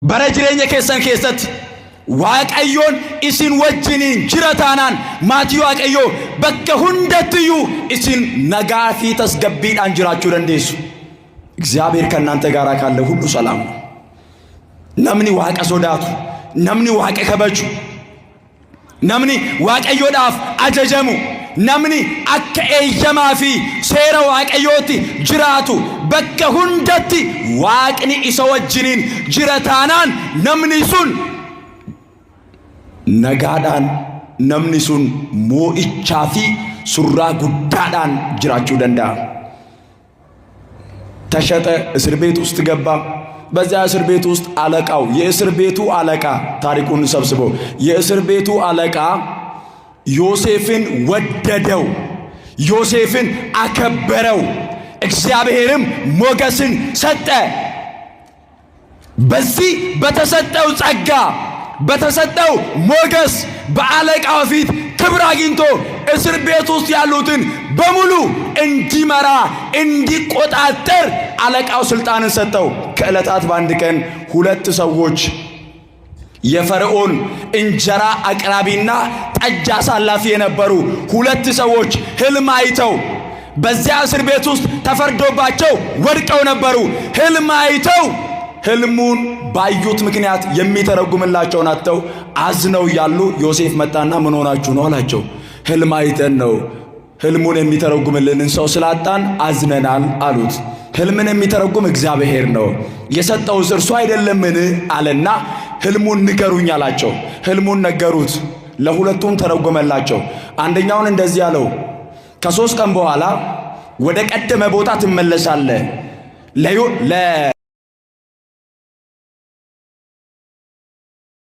bara jireenya keessan keessatti waaqayyoon isin wajjiniin jirataanaan maatii waaqayyoo bakka hundattiyyuu isin nagaa fi tasgabbiidhaan jiraachuu dandeessu። እግዚአብሔር ከእናንተ ጋር ካለ ሁሉ ሰላም ነው። namni waaqa sodaatu, namni waaqa kabaju, namni waaqayyoodhaaf ajajamu, namni akka eeyyamaa fi seera waaqayyooti jiraatu bakka hundatti waaqni isa wajjiniin jirataanaan namni sun nagaadhaan, namni sun moo'ichaa fi surraa guddaadhaan jiraachuu danda'a. ተሸጠ፣ እስር ቤት ውስጥ ገባ። በዚያ እስር ቤት ውስጥ አለቃው የእስር ቤቱ አለቃ ታሪኩን ሰብስበው የእስር ቤቱ አለቃ ዮሴፍን ወደደው፣ ዮሴፍን አከበረው፣ እግዚአብሔርም ሞገስን ሰጠ። በዚህ በተሰጠው ጸጋ በተሰጠው ሞገስ በአለቃው ፊት ክብር አግኝቶ እስር ቤት ውስጥ ያሉትን በሙሉ እንዲመራ እንዲቆጣጠር አለቃው ስልጣንን ሰጠው። ከዕለታት በአንድ ቀን ሁለት ሰዎች የፈርዖን እንጀራ አቅራቢና ጠጅ አሳላፊ የነበሩ ሁለት ሰዎች ሕልም አይተው በዚያ እስር ቤት ውስጥ ተፈርዶባቸው ወድቀው ነበሩ። ሕልም አይተው ሕልሙን ባዩት ምክንያት የሚተረጉምላቸውን አጥተው አዝነው ያሉ ዮሴፍ መጣና ምን ሆናችሁ ነው አላቸው። ሕልም አይተን ነው፣ ሕልሙን የሚተረጉምልንን ሰው ስላጣን አዝነናል አሉት። ሕልምን የሚተረጉም እግዚአብሔር ነው፣ የሰጠውስ እርሱ አይደለምን አለና ሕልሙን ንገሩኝ አላቸው። ሕልሙን ነገሩት፣ ለሁለቱም ተረጎመላቸው። አንደኛውን እንደዚህ አለው፣ ከ3 ቀን በኋላ ወደ ቀደመ ቦታ ትመለሳለህ